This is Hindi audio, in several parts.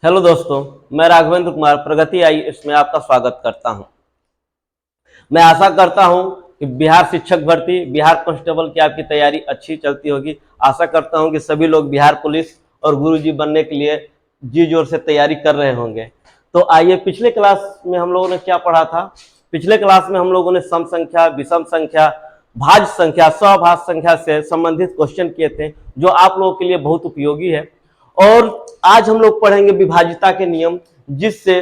हेलो दोस्तों, मैं राघवेंद्र कुमार प्रगति आई इसमें आपका स्वागत करता हूं। मैं आशा करता हूं कि बिहार शिक्षक भर्ती, बिहार कांस्टेबल की आपकी तैयारी अच्छी चलती होगी। आशा करता हूं कि सभी लोग बिहार पुलिस और गुरुजी बनने के लिए जी जोर से तैयारी कर रहे होंगे। तो आइए, पिछले क्लास में हम लोगों ने क्या पढ़ा था। पिछले क्लास में हम लोगों ने सम संख्या, विषम संख्या, भाज्य संख्या, सभाज्य संख्या से संबंधित क्वेश्चन किए थे, जो आप लोगों के लिए बहुत उपयोगी है। और आज हम लोग पढ़ेंगे विभाज्यता के नियम, जिससे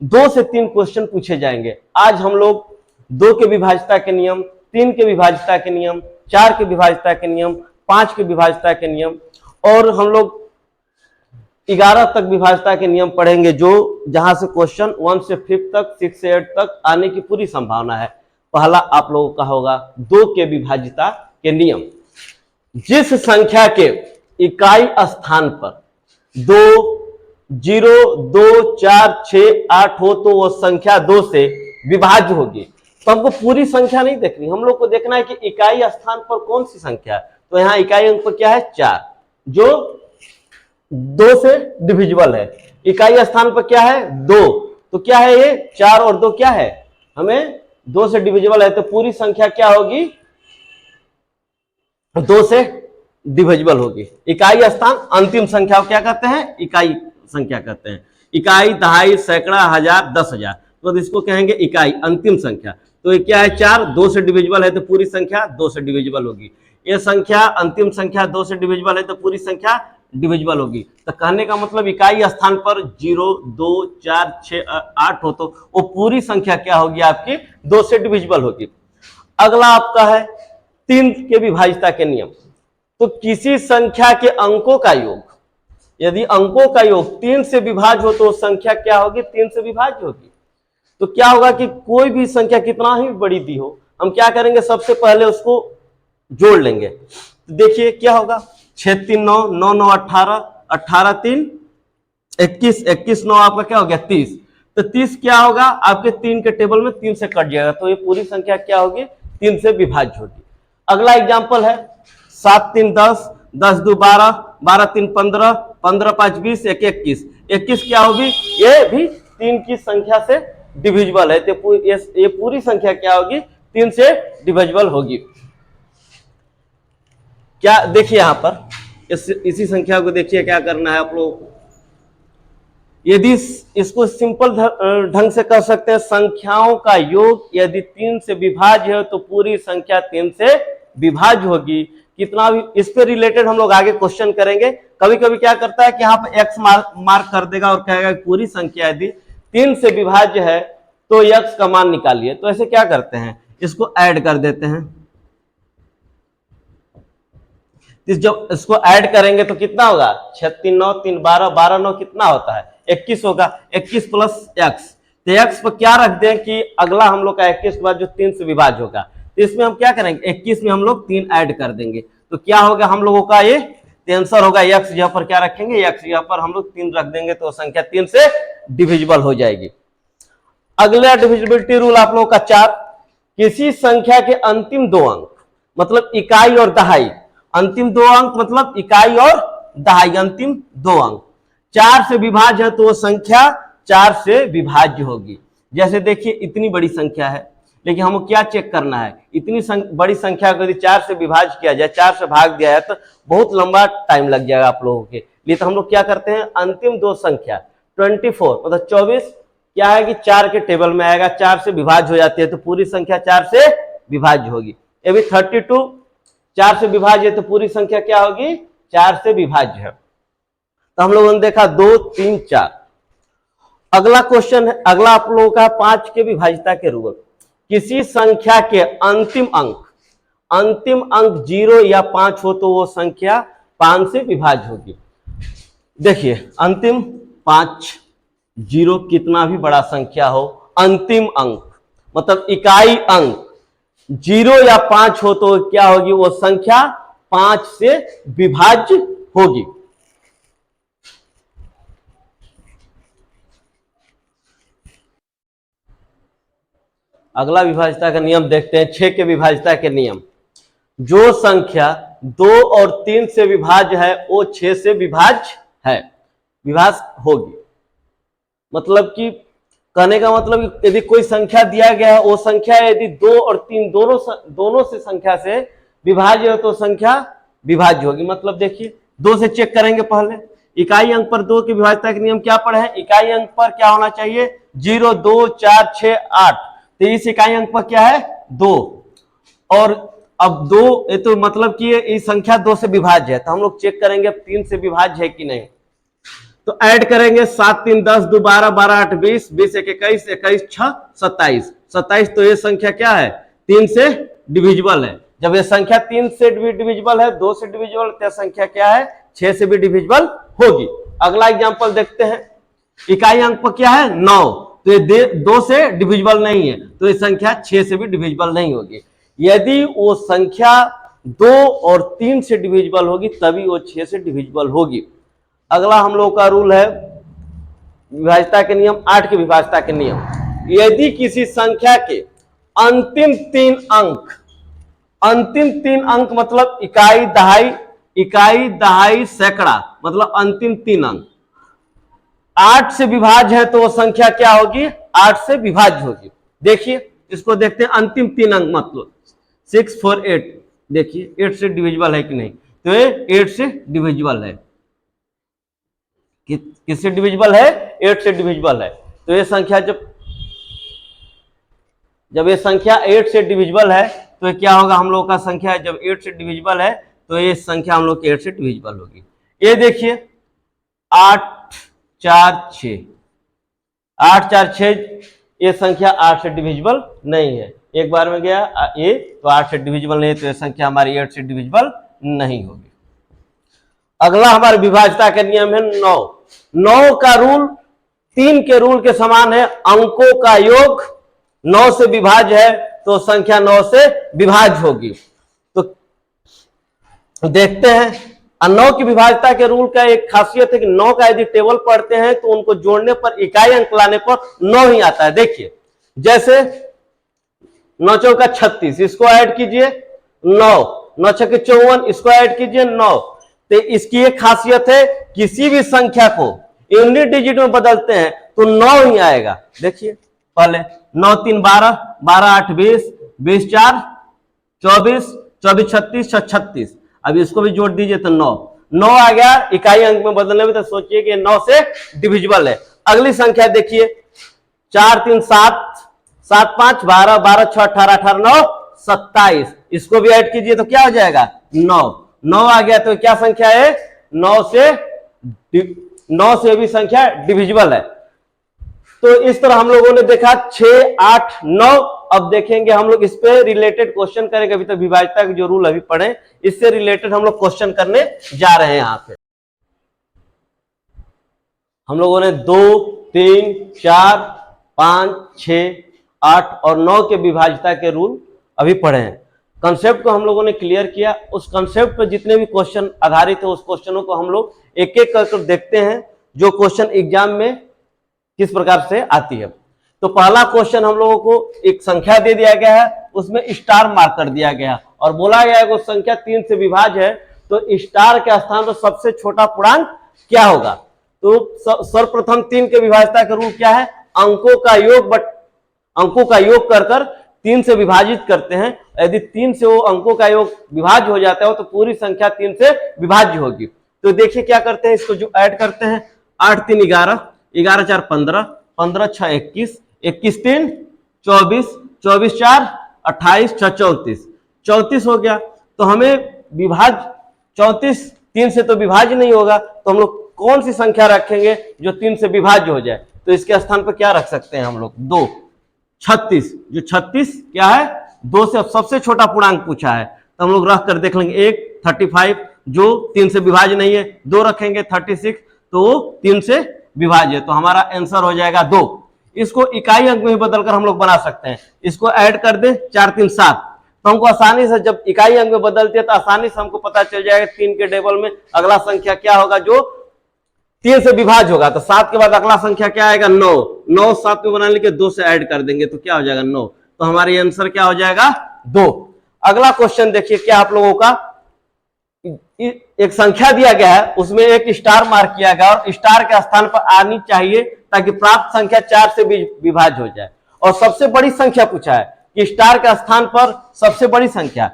2 से 3 क्वेश्चन पूछे जाएंगे। आज हम लोग 2 के विभाज्यता के नियम, 3 के विभाज्यता के नियम, 4 के विभाज्यता के नियम, 5 के विभाज्यता के नियम और हम लोग 11 तक विभाज्यता के नियम पढ़ेंगे, जो जहां से क्वेश्चन 1 से 5 तक, 6 से 8 तक आने की पूरी संभावना है। पहला आप लोगों का होगा 2 के विभाज्यता के नियम। जिस संख्या के इकाई स्थान पर 2, 0, 2, 4, 6, 8 हो तो वो संख्या 2 से विभाज्य होगी। तो हमको पूरी संख्या नहीं देखनी, हम लोग को देखना है कि इकाई स्थान पर कौन सी संख्या है। तो यहाँ इकाई अंक पर क्या है? 4, जो 2 से डिविजिबल है। इकाई स्थान पर क्या है? 2, तो क्या है ये? 4 और 2 क्या है? हमें 2 से डिविजिबल है, तो पूरी संख्या क्या होगी? 2 से डिविजिबल होगी। इकाई स्थान अंतिम संख्या क्या कहते हैं? इकाई संख्या कहते हैं। इकाई, दहाई, सैकड़ा, हजार, 10,000, तो इसको कहेंगे इकाई, अंतिम संख्या। तो ये क्या है? 4, 2 से डिविजिबल है तो पूरी संख्या 2 से डिविजिबल होगी। ये संख्या अंतिम संख्या 2 से डिविजिबल है तो पूरी संख्या डिविजिबल होगी। तो कहने का मतलब इकाई स्थान पर 0, 2, 4, 6, 8 हो तो वो पूरी संख्या क्या होगी? आपकी 2 से डिविजिबल होगी। अगला आपका है 3 के विभाज्यता के नियम। तो किसी संख्या के अंकों का योग, यदि अंकों का योग 3 से विभाज्य हो तो संख्या क्या होगी? 3 से विभाज्य होगी। तो क्या होगा कि कोई भी संख्या कितना ही बड़ी दी हो, हम क्या करेंगे? सबसे पहले उसको जोड़ लेंगे। तो देखिए क्या होगा? 6 3 9, 9 9 18, 18 3 21, 21 9 आपका क्या हो गया? 30। तो 30 क्या होगा? आपके 3 के टेबल में 3 से कट जाएगा, तो ये पूरी संख्या क्या होगी? 3 से विभाज्य होगी। अगला एग्जाम्पल है 7 3 10, 10 2 12, 12 3 15, 15 5 20, 1 21। 21 क्या होगी? ये भी 3 की संख्या से डिविजिबल है, तो ये पूरी संख्या क्या होगी? 3 से डिविजिबल होगी। क्या देखिए यहां पर इसी संख्या को देखिए, क्या करना है आप लोगों को। यदि इसको सिंपल ढंग से कर सकते हैं, संख्याओं का योग यदि 3 से विभाज्य है तो पूरी संख्या 3 से विभाज्य होगी। कितना भी इस पे रिलेटेड हम लोग आगे क्वेश्चन करेंगे। कभी कभी क्या करता है कि यहाँ पे एक्स मार्क कर देगा और कहेगा कि पूरी संख्या यदि 3 से विभाज्य है तो एक्स का मान निकालिए। तो ऐसे क्या करते हैं? इसको ऐड कर देते हैं। जब इसको ऐड करेंगे तो कितना होगा? 6 3 9 3 12, 12 9 कितना होता है? 21 होगा। 21 प्लस एक्स, तो एक्स पर क्या रख दें कि अगला हम लोग का 21 के बाद जो 3 से विभाज्य होगा, तो इसमें हम क्या करेंगे? 21 में हम लोग 3 ऐड कर देंगे। तो क्या होगा हम लोगों का? ये आंसर होगा एक्स। यहाँ पर क्या रखेंगे? एक्स। यहाँ पर हम लोग 3 रख देंगे तो संख्या 3 से डिविजिबल हो जाएगी। अगला डिविजिबिलिटी रूल आप लोगों का 4, किसी संख्या के अंतिम 2 अंक मतलब इकाई और दहाई, अंतिम 2 अंक मतलब इकाई और दहाई, अंतिम 2 अंक 4 से विभाज्य है तो वो संख्या 4 से विभाज्य होगी। जैसे देखिए इतनी बड़ी संख्या है, लेकिन हमको क्या चेक करना है? इतनी बड़ी संख्या को यदि 4 से विभाज्य किया जाए, 4 से भाग दिया जाए तो बहुत लंबा टाइम लग जाएगा आप लोगों के लिए। तो हम लोग क्या करते हैं? अंतिम 2 संख्या 24 मतलब 24 क्या है कि 4 के टेबल में आएगा, 4 से विभाज्य हो जाती है तो पूरी संख्या 4 से विभाज्य होगी। ये भी 32 4 से विभाज्य है तो पूरी संख्या क्या होगी? 4 से विभाज्य है। तो हम लोगों ने देखा 2 3 4। अगला क्वेश्चन है, अगला आप लोगों का 5 के विभाज्यता के रूल। किसी संख्या के अंतिम अंक 0 या 5 हो तो वो संख्या 5 से विभाज्य होगी। देखिए अंतिम 5, 0 कितना भी बड़ा संख्या हो, अंतिम अंक मतलब इकाई अंक 0 या 5 हो तो क्या होगी? वो संख्या 5 से विभाज्य होगी। अगला विभाज्यता का नियम देखते हैं, 6 के विभाज्यता के नियम। जो संख्या 2 और 3 से विभाज्य है वो 6 से विभाज्य है, विभाज्य होगी। मतलब कि कहने का मतलब यदि कोई संख्या दिया गया है, वो संख्या यदि 2 और 3 दोनों से संख्या से विभाज्य हो तो संख्या विभाज्य होगी। मतलब देखिए 2 से चेक करेंगे पहले, इकाई अंक पर 2 की विभाज्यता के नियम क्या पढ़े हैं? इकाई अंक पर क्या होना चाहिए? 0, 2, 4, 6, 8। तो इस इकाई अंक पर क्या है? 2। और अब 2 ये तो मतलब कि ये संख्या 2 से विभाज्य है, तो हम लोग चेक करेंगे अब 3 से विभाज्य है कि नहीं। तो ऐड करेंगे 7, 3, 10, 2, 12, 12, 8, 20, 20, 1, 21, 21, 6, 27, 27। तो ये संख्या क्या है? 3 से डिविजिबल है। जब ये संख्या 3 से डिविजिबल है, 2 से डिविजिबल, तो संख्या क्या है? 6 से भी डिविजिबल होगी। अगला एग्जांपल देखते हैं। इकाई अंक पर क्या है? 9। तो ये 2 से डिविजिबल नहीं है, तो ये संख्या 6 से भी डिविजिबल नहीं होगी। यदि वो संख्या 2 और 3 से डिविजिबल होगी तभी वो 6 से डिविजिबल होगी। अगला हम लोग का रूल है विभाज्यता के नियम, 8 की विभाज्यता के नियम। यदि किसी संख्या के अंतिम 3 अंक मतलब इकाई, दहाई, सैकड़ा, मतलब अंतिम 3 अंक 8 से विभाज्य है तो वो संख्या क्या होगी? 8 से विभाज्य होगी। देखिए इसको देखते हैं, अंतिम 3 अंक मतलब 6, 4, 8। देखिए 8 से डिविजिबल है कि नहीं? तो ये 8 से डिविजिबल है। किससे डिविजिबल है? 8 से डिविजिबल है। तो ये संख्या जब ये संख्या 8 से डिविजिबल है तो ये क्या होगा? हम लोग का संख्या जब 8 से डिविजिबल है तो ये संख्या हम लोग की 8 से डिविजिबल होगी। ये देखिए 8, 4, 6, 8, 4, 6, ये संख्या 8 से डिविजिबल नहीं है। एक बार में गया ये, तो 8 से डिविजिबल नहीं है, तो ये संख्या हमारी 8 से डिविजिबल नहीं होगी। अगला हमारे विभाज्यता का नियम है 9। 9 का रूल 3 के रूल के समान है, अंकों का योग 9 से विभाज्य है तो संख्या 9 से विभाज्य होगी। तो देखते हैं 9 की विभाज्यता के रूल का एक खासियत है कि 9 का यदि टेबल पढ़ते हैं तो उनको जोड़ने पर, इकाई अंक लाने पर 9 ही आता है। देखिए जैसे 9 चौका 36, इसको ऐड कीजिए 9, 9 छक्के 54, इसको ऐड कीजिए 9। तो इसकी एक खासियत है, किसी भी संख्या को यूनिट डिजिट में बदलते हैं तो 9 ही आएगा। देखिए पहले 9, 3, 12, 12, 8, 20, 20, 4, 24, 24, 36, 36। अब इसको भी जोड़ दीजिए तो 9 आ गया। इकाई अंक में बदलने में तो सोचिए कि 9 से डिविजिबल है। अगली संख्या देखिए 4, 3, 7, 7, 5, 12, 12, 6, 18, 18, 9, 27। इसको भी ऐड कीजिए तो क्या हो जाएगा? 9 आ गया। तो क्या संख्या है? 9 से भी संख्या डिविजिबल है। तो इस तरह हम लोगों ने देखा 6, 8, 9। अब देखेंगे हम लोग इस पे रिलेटेड क्वेश्चन करेंगे। अभी तक विभाज्यता के जो रूल अभी पढ़े, इससे रिलेटेड हम लोग क्वेश्चन करने जा रहे हैं। यहां पे हम लोगों ने 2, 3, 4, 5, 6, 8 और 9 के विभाज्यता के रूल अभी पढ़े हैं। कंसेप्ट को हम लोगों ने क्लियर किया। उस कंसेप्ट पर जितने भी क्वेश्चन आधारित है उस क्वेश्चनों को हम लोग एक एक कर देखते हैं, जो क्वेश्चन एग्जाम में किस प्रकार से आती है। तो पहला क्वेश्चन हम लोगों को एक संख्या दे दिया गया है, उसमें स्टार मार्क कर दिया गया और बोला गया है कि संख्या 3 से विभाज्य है तो स्टार के स्थान पर सबसे छोटा पूर्णांक क्या होगा? तो सर्वप्रथम 3 के विभाज्यता का रूल क्या है? अंकों का योग कर 3 से विभाजित करते हैं। यदि 3 से वो अंकों का योग विभाज्य हो जाता है तो पूरी संख्या 3 से विभाज्य होगी। तो देखिए क्या करते हैं, इसको जो ऐड करते हैं 8, 3, 11, 11, 4, 15, 15, 6, 21, 21, 3, 24, 24, 4, 28, 6, 34, 34 हो गया। तो हमें विभाज्य 34 3 से तो विभाज्य नहीं होगा, तो हम लोग कौन सी संख्या रखेंगे जो 3 से विभाज्य हो जाए? तो इसके स्थान पर क्या रख सकते हैं हम लोग? 2, 36। जो 36 क्या है? 2 से सबसे छोटा पूर्णांक पूछा है तो हम लोग रख कर देख लेंगे। 1, 35 जो 3 से विभाज्य नहीं है, 2 रखेंगे 36 तो 3 से विभाज्य है, तो हमारा आंसर हो जाएगा 2। इसको इकाई अंक में भी बदलकर हम लोग बना सकते हैं। इसको ऐड कर दे 4, 3, 7, तो हमको आसानी से जब इकाई अंक में बदलते हैं तो आसानी से हमको पता चल जाएगा 3 के टेबल में अगला संख्या क्या होगा जो 3 से विभाज्य होगा। तो 7 के बाद अगला संख्या क्या आएगा? 9 7 में बनाने के 2 से ऐड कर देंगे तो क्या हो जाएगा? 9। तो हमारी आंसर क्या हो जाएगा? 2। अगला क्वेश्चन देखिए क्या आप लोगों का, एक संख्या दिया गया है उसमें एक स्टार मार्क किया गया और स्टार के स्थान पर आनी चाहिए ताकि प्राप्त संख्या 4 से विभाज्य हो जाए। और सबसे बड़ी संख्या पूछा है कि स्टार के स्थान पर सबसे बड़ी संख्या,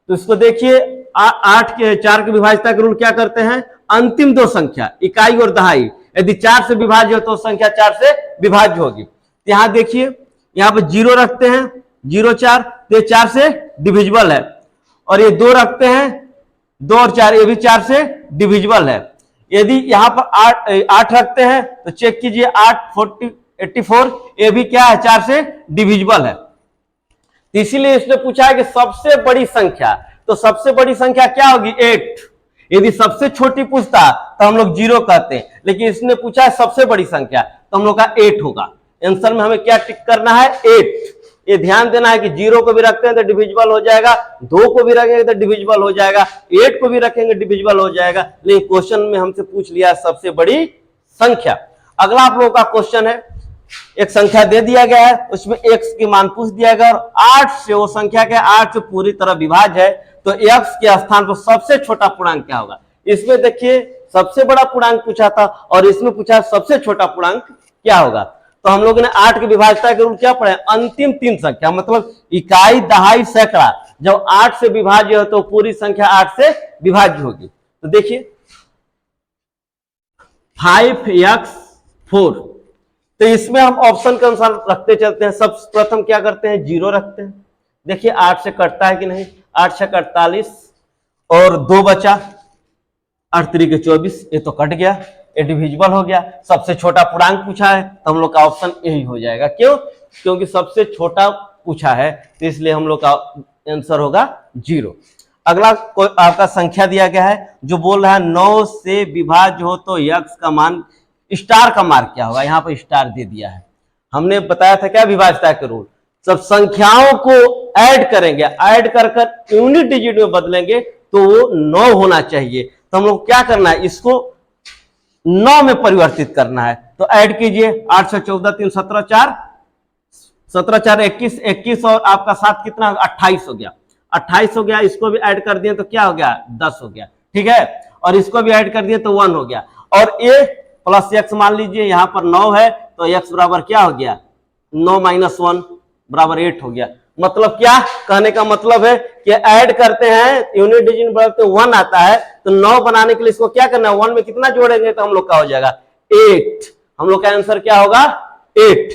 तो इसको देखिए 8 के 4 की विभाज्यता के रूल क्या करते हैं, अंतिम दो संख्या इकाई और दहाई यदि 4 से विभाज्य हो तो संख्या 4 से विभाज्य होगी। यहां देखिए यहां पर 0 रखते हैं 0 4, तो 4 से डिविजिबल है। और ये 2 रखते हैं 2 और 4, ये भी 4 से डिविजिबल है। यदि यहां पर 8 रखते हैं तो चेक कीजिए 8 40 84, ये भी क्या है 4 से डिविजिबल है। तो इसीलिए इसने पूछा है कि सबसे बड़ी संख्या, तो सबसे बड़ी संख्या क्या होगी 8। यदि सबसे छोटी पूछता तो हम लोग 0 कहते हैं, लेकिन इसने पूछा है सबसे बड़ी संख्या तो हम लोग का 8 होगा। आंसर में हमें क्या टिक करना है 8। ये ध्यान देना है कि 0 को भी रखते हैं तो डिविजिबल हो जाएगा, 2 को भी रखेंगे तो डिविजिबल हो जाएगा, 8 को भी रखेंगे डिविजिबल हो जाएगा। लेकिन क्वेश्चन में हमसे पूछ लिया सबसे बड़ी संख्या। अगला आप लोगों का क्वेश्चन है, एक संख्या दे दिया गया है, उसमें x की मान पूछ दिया गया और 8 से वो संख्या के 8 से पूरी तरह विभाज्य है, तो x के स्थान पर सबसे छोटा पूर्णांक क्या होगा। इसमें देखिए सबसे बड़ा पूर्णांक पूछा था और इसमें पूछा सबसे छोटा पूर्णांक क्या होगा। तो हम लोगों ने 8 की विभाज्यता के रूल क्या पढ़े, अंतिम 3 संख्या मतलब इकाई दहाई सैकड़ा जब 8 से विभाज्य हो तो पूरी संख्या 8 से विभाज्य होगी। तो देखिए 5x4, तो इसमें हम ऑप्शन के अनुसार रखते चलते हैं। सब प्रथम क्या करते हैं 0 रखते हैं। देखिए 8 से कटता है कि नहीं, 8 से 48 और 2 बचा, 8 3 के 24, ये तो कट गया, ये डिविजिबल हो गया। सबसे छोटा पूर्णांक पूछा है तो हम लोग का ऑप्शन यही हो जाएगा। क्यों, क्योंकि सबसे छोटा पूछा है तो इसलिए हम लोग का आंसर होगा 0। अगला कोई आपका संख्या दिया गया है जो बोल रहा है 9 से विभाज्य हो तो x का मान, स्टार का मान क्या होगा। यहाँ पर स्टार दे दिया है। हमने बताया था क्या विभाज्यता के रूल, सब संख्याओं को ऐड करेंगे, ऐड कर यूनिट डिजिट में बदलेंगे तो वो 9 होना चाहिए। तो हम लोग क्या करना है, इसको 9 में परिवर्तित करना है। तो ऐड कीजिए 8 से 14 3 17 4 17 4 21 21 और आपका 7 कितना 28 हो गया, 28 हो गया। इसको भी ऐड कर दिए तो क्या हो गया 10 हो गया, ठीक है। और इसको भी ऐड कर दिए तो 1 हो गया। और a प्लस x मान लीजिए यहाँ पर 9 है तो x बराबर क्या हो गया 9 माइनस 1 बराबर 8 हो गया। मतलब क्या कहने का मतलब है कि ऐड करते हैं यूनिट डिजिट बदलते 1 आता है, तो 9 बनाने के लिए इसको क्या करना है 1 में कितना जोड़ेंगे तो हम लोग का हो जाएगा 8। हम लोग का आंसर क्या होगा 8।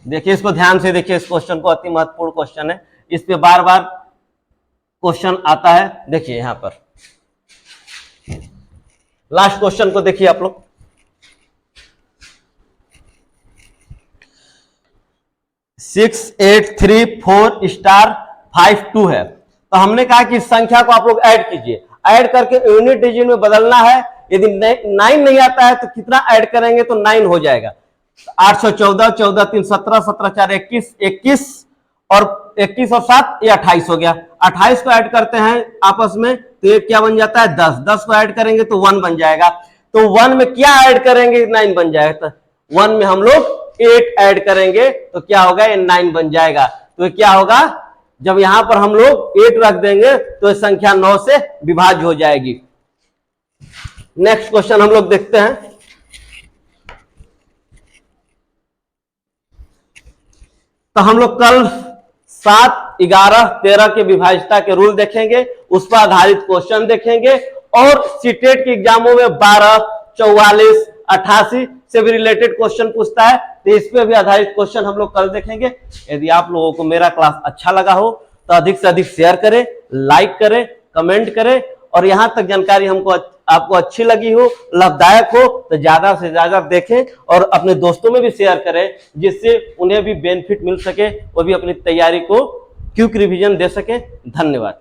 देखिए इसको ध्यान से देखिए, इस क्वेश्चन को अति महत्वपूर्ण क्वेश्चन है, इस पे बार बार क्वेश्चन आता है। देखिए यहां पर लास्ट क्वेश्चन को देखिए आप लोग, 6 8 3 4 स्टार 5 2 है। तो हमने कहा कि इस संख्या को आप लोग ऐड कीजिए, ऐड करके यूनिट डिजिट में बदलना है। यदि 9 नहीं आता है तो कितना ऐड करेंगे तो 9 हो जाएगा। 814 14 3 17 17 4 21 21 और 21 और 7 ये 28 हो गया। 28 को ऐड करते हैं आपस में तो ये क्या बन जाता है 10, 10 को ऐड करेंगे तो 1 बन जाएगा। तो 1 में क्या ऐड करेंगे 9 बन जाएगा। तो 1 में हम लोग 8 ऐड करेंगे तो क्या होगा ये 9 बन जाएगा। तो ये क्या होगा जब यहां पर हम लोग 8 रख देंगे तो ये संख्या 9 से विभाज्य हो जाएगी। नेक्स्ट क्वेश्चन हम लोग देखते हैं। तो हम लोग कल 7 11 13 के विभाज्यता के रूल देखेंगे, उस पर आधारित क्वेश्चन देखेंगे और सीटेट के एग्जामों में 12 44 88 से भी रिलेटेड क्वेश्चन पूछता है, तो इस पे भी आधारित क्वेश्चन हम लोग कल देखेंगे। यदि आप लोगों को मेरा क्लास अच्छा लगा हो तो अधिक से अधिक शेयर करें, लाइक करें, कमेंट करें और यहां तक जानकारी हमको आपको अच्छी लगी हो, लाभदायक हो तो ज्यादा से ज्यादा देखें और अपने दोस्तों में भी शेयर करें, जिससे उन्हें भी बेनिफिट मिल सके, वो भी अपनी तैयारी को क्विक रिवीजन दे सके। धन्यवाद।